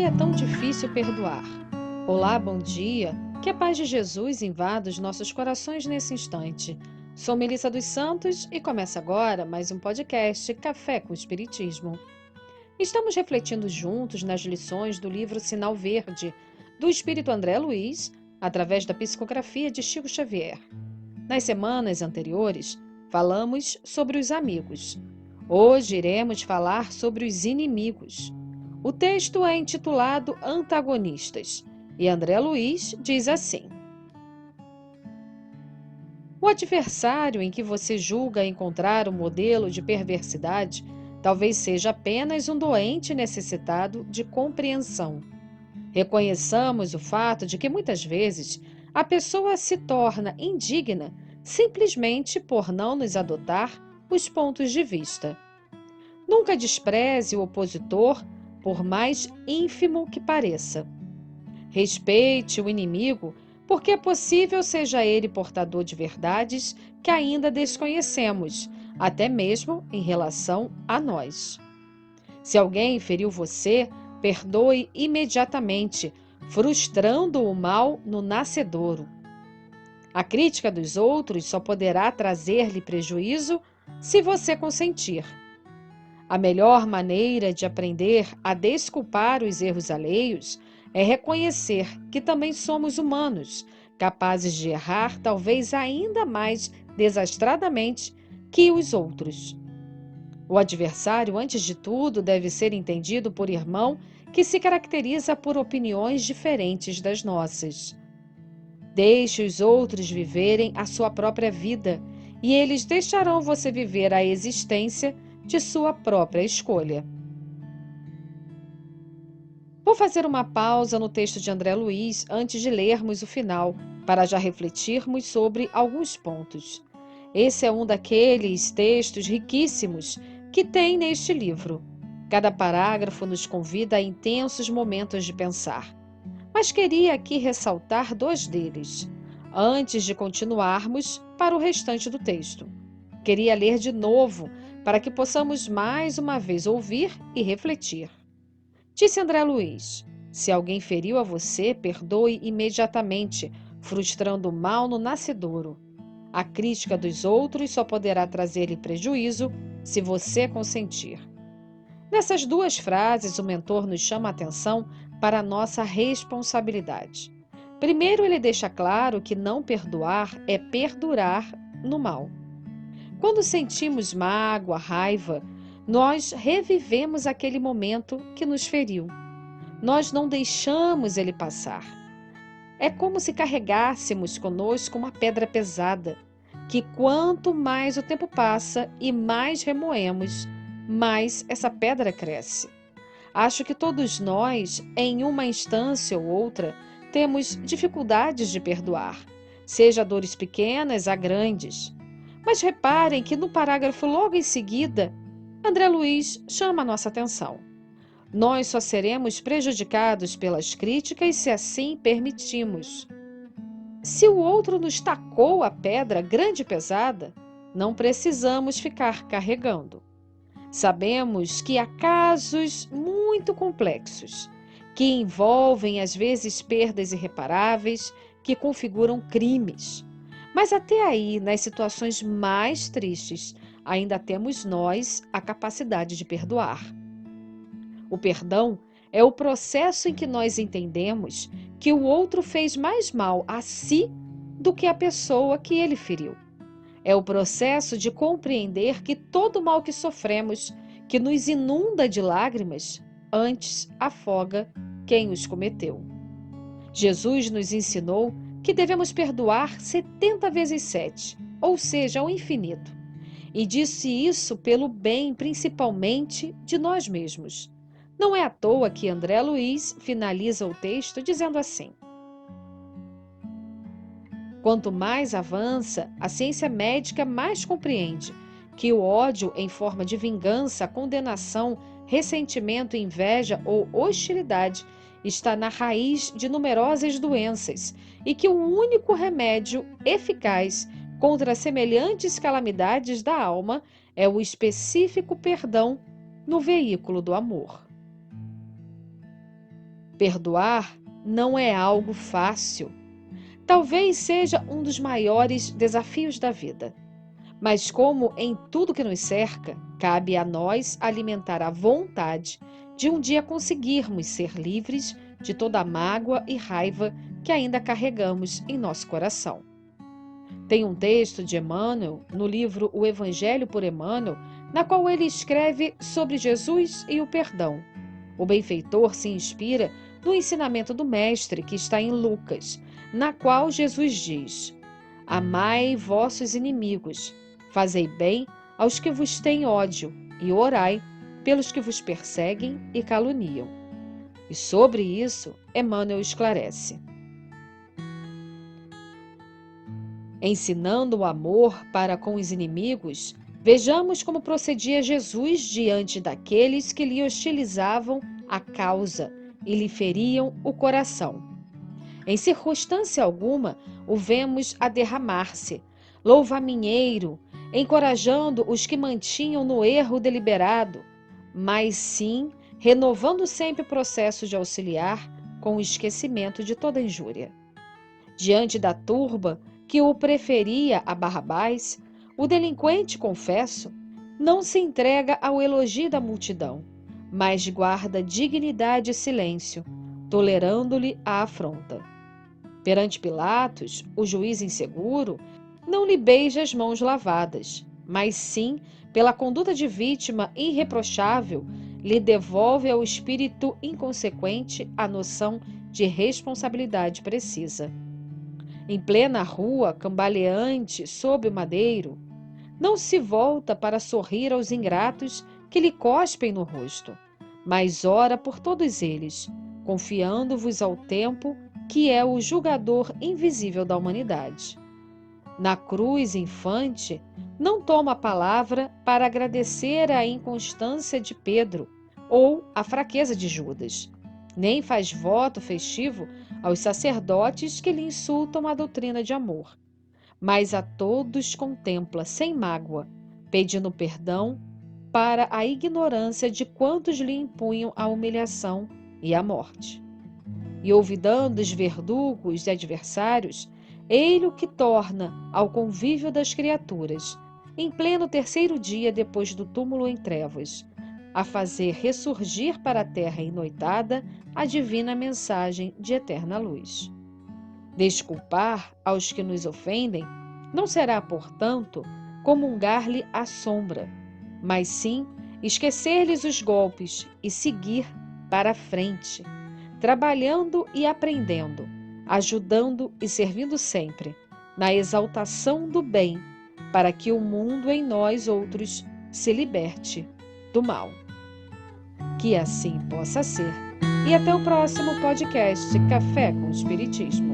é tão difícil perdoar? Olá, bom dia. Que a paz de Jesus invada os nossos corações nesse instante. Sou Melissa dos Santos e começa agora mais um podcast Café com Espiritismo. Estamos refletindo juntos nas lições do livro Sinal Verde, do Espírito André Luiz, através da psicografia de Chico Xavier. Nas semanas anteriores, falamos sobre os amigos. Hoje iremos falar sobre os inimigos. O texto é intitulado Antagonistas, e André Luiz diz assim: o adversário em que você julga encontrar um modelo de perversidade talvez seja apenas um doente necessitado de compreensão. Reconheçamos o fato de que muitas vezes a pessoa se torna indigna simplesmente por não nos adotar os pontos de vista. Nunca despreze o opositor, por mais ínfimo que pareça. Respeite o inimigo, porque é possível seja ele portador de verdades que ainda desconhecemos, até mesmo em relação a nós. Se alguém feriu você, perdoe imediatamente, frustrando o mal no nascedouro. A crítica dos outros só poderá trazer-lhe prejuízo se você consentir. A melhor maneira de aprender a desculpar os erros alheios é reconhecer que também somos humanos, capazes de errar talvez ainda mais desastradamente que os outros. O adversário, antes de tudo, deve ser entendido por irmão que se caracteriza por opiniões diferentes das nossas. Deixe os outros viverem a sua própria vida e eles deixarão você viver a existência de sua própria escolha. Vou fazer uma pausa no texto de André Luiz antes de lermos o final, para já refletirmos sobre alguns pontos. Esse é um daqueles textos riquíssimos que tem neste livro. Cada parágrafo nos convida a intensos momentos de pensar. Mas queria aqui ressaltar dois deles, antes de continuarmos para o restante do texto. Queria ler de novo, para que possamos mais uma vez ouvir e refletir. Disse André Luiz: se alguém feriu a você, perdoe imediatamente, frustrando o mal no nascedouro. A crítica dos outros só poderá trazer-lhe prejuízo se você consentir. Nessas duas frases, o mentor nos chama a atenção para a nossa responsabilidade. Primeiro, ele deixa claro que não perdoar é perdurar no mal. Quando sentimos mágoa, raiva, nós revivemos aquele momento que nos feriu. Nós não deixamos ele passar. É como se carregássemos conosco uma pedra pesada, que quanto mais o tempo passa e mais remoemos, mais essa pedra cresce. Acho que todos nós, em uma instância ou outra, temos dificuldades de perdoar, seja dores pequenas a grandes. Mas reparem que no parágrafo logo em seguida, André Luiz chama a nossa atenção. Nós só seremos prejudicados pelas críticas se assim permitimos. Se o outro nos tacou a pedra grande e pesada, não precisamos ficar carregando. Sabemos que há casos muito complexos, que envolvem às vezes perdas irreparáveis, que configuram crimes. Mas até aí, nas situações mais tristes, ainda temos nós a capacidade de perdoar. O perdão é o processo em que nós entendemos que o outro fez mais mal a si do que a pessoa que ele feriu. É o processo de compreender que todo mal que sofremos, que nos inunda de lágrimas, antes afoga quem os cometeu. Jesus nos ensinou que devemos perdoar 70 vezes 7, ou seja, ao infinito. E disse isso pelo bem, principalmente, de nós mesmos. Não é à toa que André Luiz finaliza o texto dizendo assim: quanto mais avança, a ciência médica mais compreende que o ódio em forma de vingança, condenação, ressentimento, inveja ou hostilidade está na raiz de numerosas doenças e que o único remédio eficaz contra semelhantes calamidades da alma é o específico perdão no veículo do amor. Perdoar não é algo fácil. Talvez seja um dos maiores desafios da vida. Mas, como em tudo que nos cerca, cabe a nós alimentar a vontade de um dia conseguirmos ser livres de toda a mágoa e raiva que ainda carregamos em nosso coração. Tem um texto de Emmanuel, no livro O Evangelho por Emmanuel, na qual ele escreve sobre Jesus e o perdão. O benfeitor se inspira no ensinamento do Mestre, que está em Lucas, na qual Jesus diz: Amai vossos inimigos, fazei bem aos que vos têm ódio, e orai pelos que vos perseguem e caluniam. E sobre isso, Emmanuel esclarece: ensinando o amor para com os inimigos, vejamos como procedia Jesus diante daqueles que lhe hostilizavam a causa e lhe feriam o coração. Em circunstância alguma, o vemos a derramar-se, louva-minheiro, encorajando os que mantinham no erro deliberado, mas sim renovando sempre o processo de auxiliar com o esquecimento de toda injúria. Diante da turba que o preferia a Barrabás, o delinquente, confesso, não se entrega ao elogio da multidão, mas guarda dignidade e silêncio, tolerando-lhe a afronta. Perante Pilatos, o juiz inseguro, não lhe beija as mãos lavadas, mas sim, pela conduta de vítima irreprochável, lhe devolve ao espírito inconsequente a noção de responsabilidade precisa. Em plena rua, cambaleante sob o madeiro, não se volta para sorrir aos ingratos que lhe cospem no rosto, mas ora por todos eles, confiando-vos ao tempo que é o julgador invisível da humanidade. Na cruz infante, não toma a palavra para agradecer a inconstância de Pedro ou a fraqueza de Judas, nem faz voto festivo aos sacerdotes que lhe insultam a doutrina de amor, mas a todos contempla sem mágoa, pedindo perdão para a ignorância de quantos lhe impunham a humilhação e a morte. E olvidando os verdugos e adversários, ele o que torna ao convívio das criaturas, em pleno terceiro dia depois do túmulo em trevas, a fazer ressurgir para a terra ennoitada a divina mensagem de eterna luz. Desculpar aos que nos ofendem não será, portanto, comungar-lhe a sombra, mas sim esquecer-lhes os golpes e seguir para a frente, trabalhando e aprendendo, ajudando e servindo sempre, na exaltação do bem, para que o mundo em nós outros se liberte do mal. Que assim possa ser. E até o próximo podcast Café com Espiritismo.